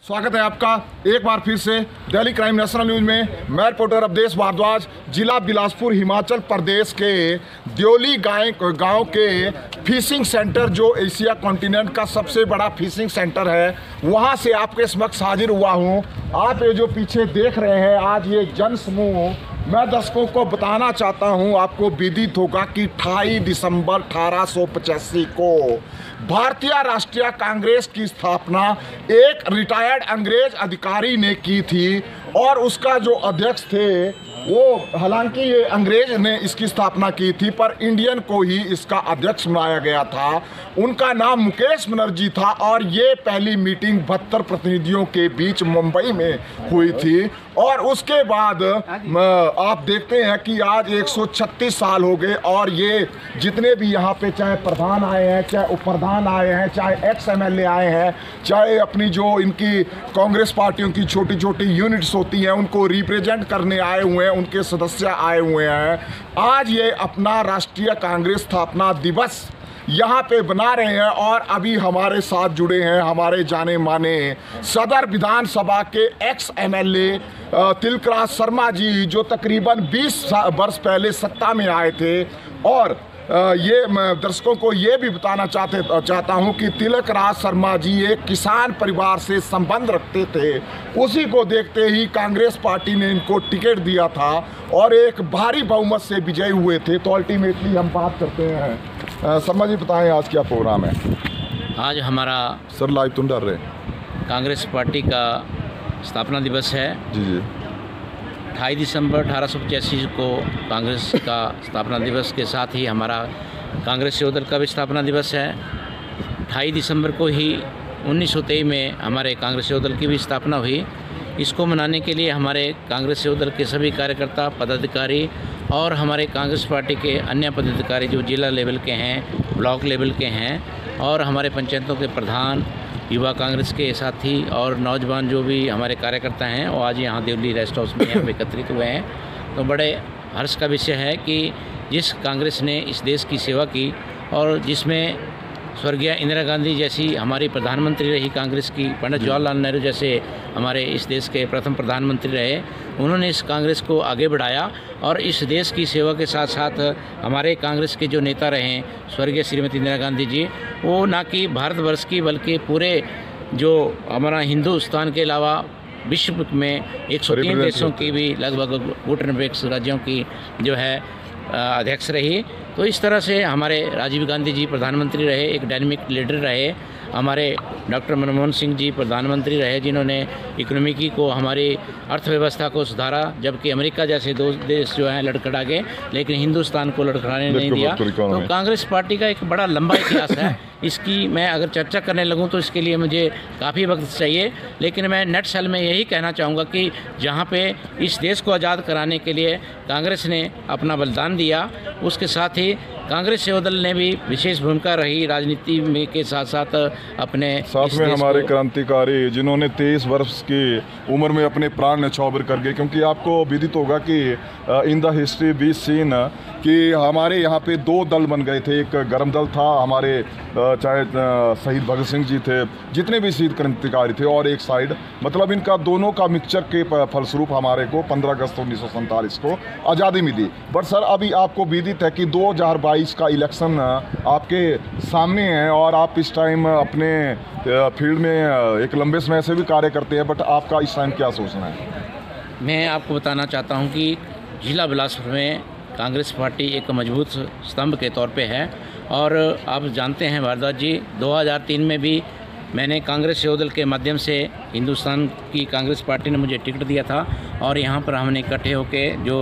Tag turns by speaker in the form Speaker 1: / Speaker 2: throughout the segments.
Speaker 1: स्वागत है आपका एक बार फिर से दिल्ली क्राइम नेशनल न्यूज़ में। मैं रिपोर्टर अवधेश भारद्वाज, जिला बिलासपुर, हिमाचल प्रदेश के द्योली गांव के फिशिंग सेंटर, जो एशिया कॉन्टिनेंट का सबसे बड़ा फिशिंग सेंटर है, वहां से आपके समक्ष हाजिर हुआ हूं। आप ये जो पीछे देख रहे हैं, आज ये जन समूह, मैं दर्शकों को बताना चाहता हूं, आपको विदित होगा कि 28 दिसंबर 1885 को भारतीय राष्ट्रीय कांग्रेस की स्थापना एक रिटायर्ड अंग्रेज अधिकारी ने की थी और उसका जो अध्यक्ष थे वो, हालांकि ये अंग्रेज ने इसकी स्थापना की थी पर इंडियन को ही इसका अध्यक्ष बनाया गया था। उनका नाम मुकेश बनर्जी था और ये पहली मीटिंग 72 प्रतिनिधियों के बीच मुंबई में हुई थी। और उसके बाद आप देखते हैं कि आज 136 साल हो गए और ये जितने भी यहाँ पे चाहे प्रधान आए हैं, चाहे उप प्रधान आए हैं, चाहे एक्स MLA आए हैं, चाहे अपनी जो इनकी कांग्रेस पार्टियों की छोटी छोटी यूनिट्स होती हैं उनको रिप्रेजेंट करने आए हुए हैं, उनके सदस्य आए हुए हैं। आज ये अपना राष्ट्रीय कांग्रेस स्थापना दिवस यहाँ पे बना रहे हैं और अभी हमारे साथ जुड़े हैं हमारे जाने माने सदर विधानसभा के एक्स MLA तिलकराज शर्मा जी, जो तकरीबन 20 वर्ष पहले सत्ता में आए थे। और ये मैं दर्शकों को ये भी बताना चाहता हूँ कि तिलकराज शर्मा जी एक किसान परिवार से संबंध रखते थे। उसी को देखते ही कांग्रेस पार्टी ने इनको टिकट दिया था और एक भारी बहुमत से विजयी हुए थे। तो अल्टीमेटली हम बात करते हैं। शर्मा जी बताएं आज क्या प्रोग्राम है?
Speaker 2: आज हमारा
Speaker 1: सर लाइव तुम डर रहे,
Speaker 2: कांग्रेस पार्टी का स्थापना दिवस है।
Speaker 1: जी
Speaker 2: 28 दिसंबर 1885 को कांग्रेस का स्थापना दिवस के साथ ही हमारा कांग्रेस सेवा दल का भी स्थापना दिवस है। 28 दिसंबर को ही 1923 में हमारे कांग्रेस सेवा दल की भी स्थापना हुई। इसको मनाने के लिए हमारे कांग्रेस सेवा दल के सभी कार्यकर्ता, पदाधिकारी और हमारे कांग्रेस पार्टी के अन्य पदाधिकारी जो जिला लेवल के हैं, ब्लॉक लेवल के हैं और हमारे पंचायतों के प्रधान, युवा कांग्रेस के साथी और नौजवान जो भी हमारे कार्यकर्ता हैं, वो आज यहाँ दिल्ली रेस्ट हाउस में यहाँ एकत्रित हुए हैं। तो बड़े हर्ष का विषय है कि जिस कांग्रेस ने इस देश की सेवा की और जिसमें स्वर्गीय इंदिरा गांधी जैसी हमारी प्रधानमंत्री रही कांग्रेस की, पंडित जवाहरलाल नेहरू जैसे हमारे इस देश के प्रथम प्रधानमंत्री रहे, उन्होंने इस कांग्रेस को आगे बढ़ाया। और इस देश की सेवा के साथ साथ हमारे कांग्रेस के जो नेता रहे स्वर्गीय श्रीमती इंदिरा गांधी जी, वो ना कि भारतवर्ष की बल्कि पूरे जो हमारा हिंदुस्तान के अलावा विश्व में 103 देशों की भी लगभग 190 राज्यों की जो है अध्यक्ष रही। तो इस तरह से हमारे राजीव गांधी जी प्रधानमंत्री रहे, एक डायनेमिक लीडर रहे। हमारे डॉक्टर मनमोहन सिंह जी प्रधानमंत्री रहे, जिन्होंने इकोनॉमी को, हमारी अर्थव्यवस्था को सुधारा, जबकि अमेरिका जैसे दो देश जो हैं लड़खड़ा गए, लेकिन हिंदुस्तान को लड़खड़ाने नहीं दिया। तो कांग्रेस पार्टी का एक बड़ा लंबा इतिहास है। इसकी मैं अगर चर्चा करने लगूं तो इसके लिए मुझे काफ़ी वक्त चाहिए, लेकिन मैं नेट सेल में यही कहना चाहूँगा कि जहाँ पे इस देश को आज़ाद कराने के लिए कांग्रेस ने अपना बलिदान दिया, उसके साथ ही कांग्रेस सेवा दल ने भी विशेष भूमिका रही राजनीति में के साथ साथ अपने
Speaker 1: साथ में हमारे क्रांतिकारी, जिन्होंने 23 वर्ष की उम्र में अपने प्राण न्यौछावर कर गए। क्योंकि आपको विदित होगा कि in the history be seen कि हमारे यहाँ पे 2 दल बन गए थे। एक गर्म दल था, हमारे चाहे शहीद भगत सिंह जी थे, जितने भी शहीद क्रांतिकारी थे, और एक साइड मतलब इनका दोनों का मिक्सचर के फलस्वरूप हमारे को 15 अगस्त 1947 को आज़ादी मिली। बट सर अभी आपको विदित है कि 2022 का इलेक्शन आपके सामने है और आप इस टाइम अपने फील्ड में एक लंबे समय से भी कार्य करते हैं, बट आपका इस टाइम क्या सोचना है?
Speaker 2: मैं आपको बताना चाहता हूं कि जिला बिलासपुर में कांग्रेस पार्टी एक मजबूत स्तंभ के तौर पे है। और आप जानते हैं भारद्वाज जी, 2003 में भी मैंने कांग्रेस सेवा दल के माध्यम से हिंदुस्तान की कांग्रेस पार्टी ने मुझे टिकट दिया था और यहाँ पर हमने इकट्ठे होकर जो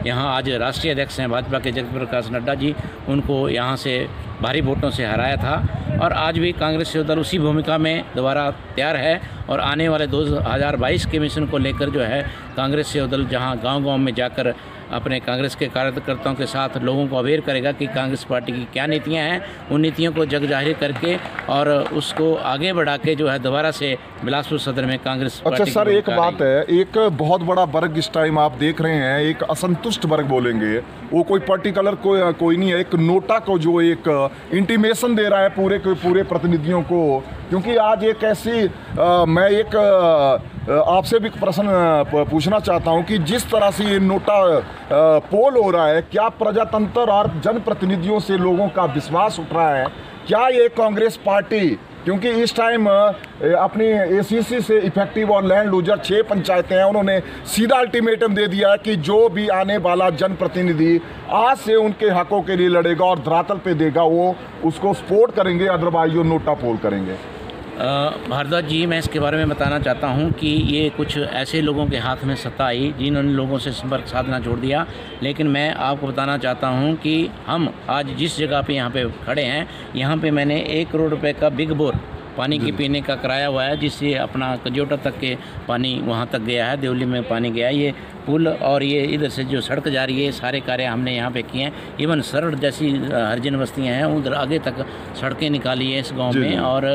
Speaker 2: यहाँ आज राष्ट्रीय अध्यक्ष हैं भाजपा के जगत प्रकाश नड्डा जी, उनको यहाँ से भारी वोटों से हराया था। और आज भी कांग्रेस सेवा दल उसी भूमिका में दोबारा तैयार है और आने वाले 2022 के मिशन को लेकर जो है कांग्रेस सेवा दल जहाँ गांव-गांव में जाकर अपने कांग्रेस के कार्यकर्ताओं के साथ लोगों को अवेयर करेगा कि कांग्रेस पार्टी की क्या नीतियां हैं, उन नीतियों को जग जाहिर करके और उसको आगे बढ़ा के जो है दोबारा से बिलासपुर सदर में कांग्रेस
Speaker 1: अच्छा सर एक बात है, एक बहुत बड़ा वर्ग इस टाइम आप देख रहे हैं, एक असंतुष्ट वर्ग बोलेंगे, वो कोई पर्टिकुलर कोई नहीं है, एक नोटा को जो एक इंटीमेशन दे रहा है पूरे के पूरे प्रतिनिधियों को क्योंकि आज एक ऐसी मैं एक आपसे भी प्रश्न पूछना चाहता हूं कि जिस तरह से ये नोटा पोल हो रहा है, क्या प्रजातंत्र और जनप्रतिनिधियों से लोगों का विश्वास उठ रहा है? क्या ये कांग्रेस पार्टी, क्योंकि इस टाइम अपनी एसीसी से इफेक्टिव और लैंड लूजर 6 पंचायतें हैं, उन्होंने सीधा अल्टीमेटम दे दिया है कि जो भी आने वाला जनप्रतिनिधि आज से उनके हकों के लिए लड़ेगा और धरातल पे देगा, वो उसको सपोर्ट करेंगे, अदरवाइज वो नोटा पोल करेंगे।
Speaker 2: भारद्वाज जी, मैं इसके बारे में बताना चाहता हूं कि ये कुछ ऐसे लोगों के हाथ में सत्ता आई जिन्होंने लोगों से संपर्क साधना छोड़ दिया, लेकिन मैं आपको बताना चाहता हूं कि हम आज जिस जगह पे यहाँ पे खड़े हैं, यहाँ पे मैंने 1 करोड़ रुपए का बिग बोर पानी की पीने का कराया हुआ है, जिससे अपना कजोटा तक के पानी वहाँ तक गया है, देवली में पानी गया है। ये पुल और ये इधर से जो सड़क जा रही है, सारे कार्य हमने यहाँ पे किए हैं। इवन सरड़ जैसी हरिजन बस्तियाँ हैं, उधर आगे तक सड़कें निकाली है इस गांव में, और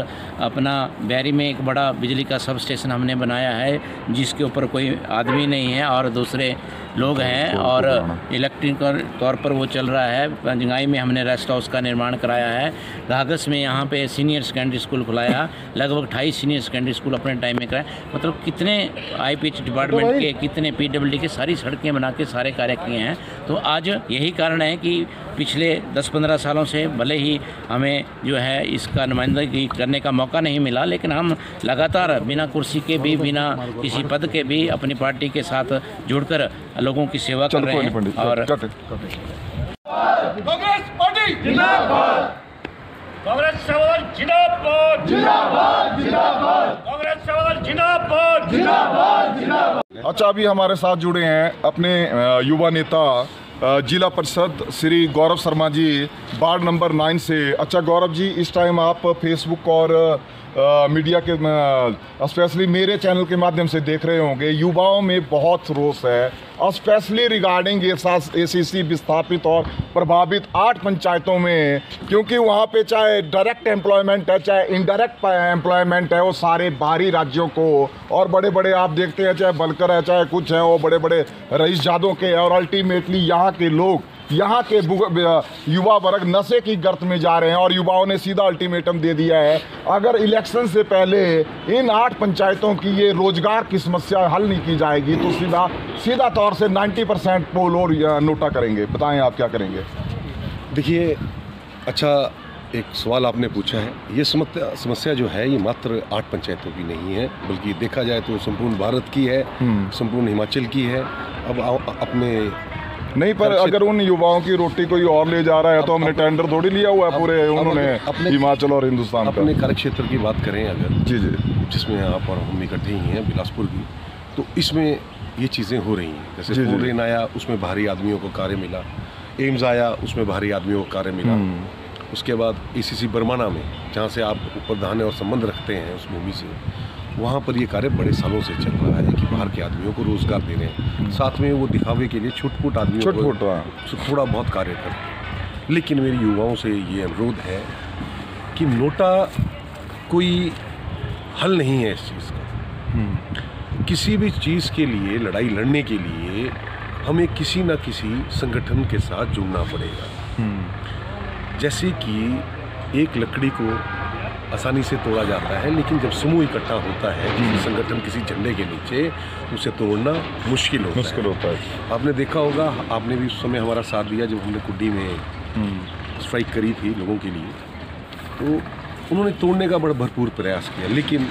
Speaker 2: अपना बैरी में एक बड़ा बिजली का सब स्टेशन हमने बनाया है, जिसके ऊपर कोई आदमी नहीं है और दूसरे लोग हैं, और इलेक्ट्रिकल तौर पर वो चल रहा है। पंजगाई में हमने रेस्ट हाउस का निर्माण कराया है। घाघस में यहाँ पे सीनियर सेकेंडरी स्कूल खुलाया, लगभग 28 सीनियर सेकेंडरी स्कूल अपने टाइम में कराए। मतलब कितने IPH डिपार्टमेंट के, कितने PWD की सारी सड़कें बना के सारे कार्य किए हैं। तो आज यही कारण है कि पिछले 10-15 सालों से भले ही हमें जो है इसका नुमाइंदगी करने का मौका नहीं मिला, लेकिन हम लगातार बिना कुर्सी के भी, बिना किसी पद के भी अपनी पार्टी के साथ जुड़कर लोगों की सेवा कर रहे हैं। और
Speaker 3: कांग्रेस पार्टी जिंदाबाद, कांग्रेस सेवादल जिंदाबाद, जिंदाबाद, जिंदाबाद, कांग्रेस सेवादल जिंदाबाद, जिंदाबाद, जिंदाबाद।
Speaker 1: अच्छा, अभी हमारे साथ जुड़े हैं अपने युवा नेता जिला परिषद श्री गौरव शर्मा जी, वार्ड नंबर 9 से। अच्छा गौरव जी, इस टाइम आप फेसबुक और मीडिया के स्पेशली मेरे चैनल के माध्यम से देख रहे होंगे, युवाओं में बहुत रोष है, स्पेशली रिगार्डिंग ACC विस्थापित और प्रभावित 8 पंचायतों में, क्योंकि वहाँ पे चाहे डायरेक्ट एम्प्लॉयमेंट है चाहे इनडायरेक्ट एम्प्लॉयमेंट है, वो सारे बाहरी राज्यों को, और बड़े बड़े आप देखते हैं चाहे बलकर है चाहे कुछ है, वो बड़े बड़े रईसजादों के, और अल्टीमेटली यहाँ के लोग, यहाँ के युवा वर्ग नशे की गर्त में जा रहे हैं। और युवाओं ने सीधा अल्टीमेटम दे दिया है, अगर इलेक्शन से पहले इन 8 पंचायतों की ये रोजगार की समस्या हल नहीं की जाएगी तो सीधा तौर से 90% पोल और नोटा करेंगे। बताएं आप क्या करेंगे?
Speaker 4: देखिए, अच्छा एक सवाल आपने पूछा है। ये समस्या जो है ये मात्र 8 पंचायतों की नहीं है, बल्कि देखा जाए तो संपूर्ण भारत की है, संपूर्ण हिमाचल की है। अब अपने
Speaker 1: नहीं, पर अगर उन युवाओं की रोटी कोई और ले जा रहा है तो हमने टेंडर थोड़ी लिया हुआ है पूरे, उन्होंने अपने हिमाचल और हिंदुस्तान का।
Speaker 4: अपने कार्यक्षेत्र की बात करें अगर,
Speaker 1: जी जी,
Speaker 4: जिसमें आप और हम इकट्ठे ही हैं बिलासपुर की, तो इसमें ये चीज़ें हो रही हैं। जैसे फोरेन आया, उसमें बाहरी आदमियों को कार्य मिला, एम्स आया, उसमें बाहरी आदमियों को कार्य मिला। उसके बाद ACC बरमाना में, जहाँ से आप ऊपर धाने और संबंध रखते हैं उस भूमि से, वहाँ पर ये कार्य बड़े सालों से चल रहा है कि बाहर के आदमियों को रोजगार दे रहे हैं, साथ में वो दिखावे के लिए छुटपुट आदमियों को थोड़ा बहुत कार्य करते हैं। लेकिन मेरी युवाओं से ये अनुरोध है कि नोटा कोई हल नहीं है इस चीज़ का। किसी भी चीज़ के लिए, लड़ाई लड़ने के लिए हमें किसी न किसी संगठन के साथ जुड़ना पड़ेगा। जैसे कि एक लकड़ी को आसानी से तोड़ा जाता है, लेकिन जब समूह इकट्ठा होता है किसी संगठन, किसी झंडे के नीचे, उसे तोड़ना मुश्किल होता है। आपने देखा होगा, आपने भी उस समय हमारा साथ दिया जब हमने कुड्डी में स्ट्राइक करी थी लोगों के लिए, तो उन्होंने तोड़ने का बड़ा भरपूर प्रयास किया, लेकिन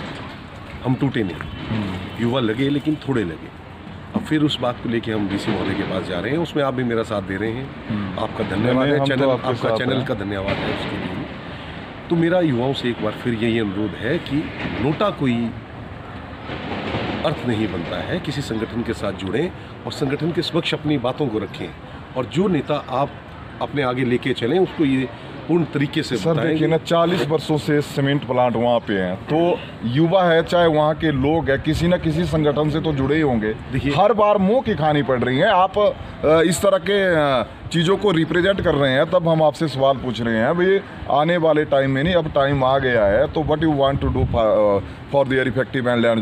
Speaker 4: हम टूटे नहीं। युवा लगे लेकिन थोड़े लगे। अब फिर उस बात को लेके हम DC महोदय के पास जा रहे हैं, उसमें आप भी मेरा साथ दे रहे हैं। आपका धन्यवाद है, आपका चैनल का धन्यवाद है उसके लिए। तो मेरा युवाओं से एक बार फिर यही अनुरोध है कि नोटा कोई अर्थ नहीं बनता है। किसी संगठन के साथ जुड़ें और संगठन के समक्ष अपनी बातों को रखें, और जो नेता आप अपने आगे लेके चलें उसको ये पूर्ण तरीके से
Speaker 1: सर देखिए ना, 40 वर्षों से सीमेंट प्लांट वहाँ पे हैं, तो युवा है चाहे वहाँ के लोग हैं, किसी न किसी संगठन से तो जुड़े ही होंगे। देखिए, हर बार मुंह की खानी पड़ रही है। आप इस तरह के चीज़ों को रिप्रेजेंट कर रहे हैं, तब हम आपसे सवाल पूछ रहे हैं भाई, आने वाले टाइम में नहीं, अब टाइम आ गया है, तो what you want to do for their effective and land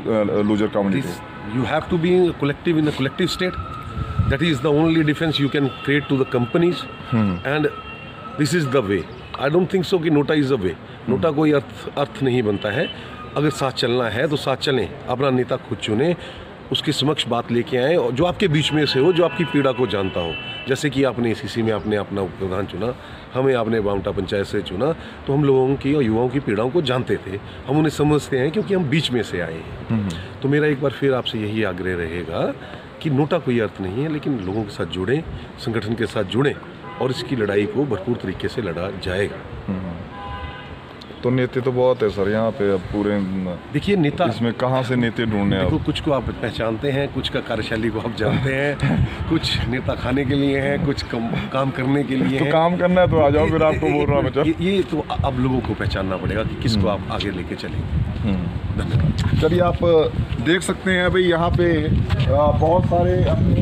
Speaker 1: loser community?
Speaker 4: You have to be collective in a collective state. That is the only difference you can create to the companies. And this is the way. I don't think so कि NOTA is the way. NOTA कोई अर्थ नहीं बनता है। अगर साथ चलना है तो साथ चलें, अपना नेता खुद चुनें, उसके समक्ष बात लेके आएँ, और जो आपके बीच में से हो, जो आपकी पीड़ा को जानता हो। जैसे कि आपने ACC में आपने अपना प्रधान चुना, हमें आपने बावटा पंचायत से चुना, तो हम लोगों की और युवाओं की पीड़ाओं को जानते थे, हम उन्हें समझते हैं, क्योंकि हम बीच में से आए हैं। तो मेरा एक बार फिर आपसे यही आग्रह रहेगा कि नोटा कोई अर्थ नहीं है, लेकिन लोगों के साथ जुड़ें, संगठन के साथ जुड़ें, और इसकी लड़ाई को भरपूर तरीके से लड़ा जाएगा।
Speaker 1: तो नेता तो बहुत है सर यहाँ पे, अब पूरे
Speaker 4: देखिए नेता
Speaker 1: इसमें कहाँ से नेता ढूंढने
Speaker 4: देखो, कुछ को आप पहचानते हैं, कुछ का कार्यशैली को आप जानते हैं, कुछ नेता खाने के लिए हैं, कुछ काम करने के लिए
Speaker 1: तो काम करना है तो आ जाओ, फिर आपको बोल रहा हूँ
Speaker 4: ये तो अब लोगों को पहचानना पड़ेगा कि किसको आप आगे लेके चलेंगे। धन्यवाद।
Speaker 1: चलिए, आप देख सकते हैं भाई यहाँ पे बहुत सारे अपने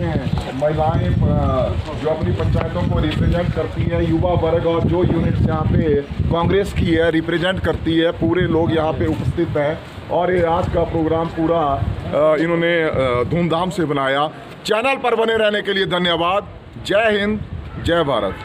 Speaker 1: महिलाएं जो अपनी पंचायतों को रिप्रेजेंट करती है, युवा वर्ग और जो यूनिट्स यहाँ पे कांग्रेस की है रिप्रेजेंट करती है, पूरे लोग यहाँ पे उपस्थित हैं। और ये आज का प्रोग्राम पूरा इन्होंने धूमधाम से बनाया। चैनल पर बने रहने के लिए धन्यवाद। जय हिंद, जय भारत।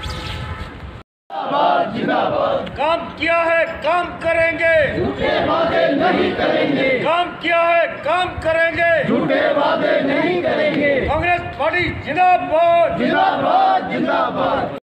Speaker 3: काम किया है, काम करेंगे, झूठे वादे नहीं करेंगे। काम किया है, काम करेंगे, झूठे वादे नहीं करेंगे। कांग्रेस पार्टी जिंदाबाद, जिंदाबाद, जिंदाबाद।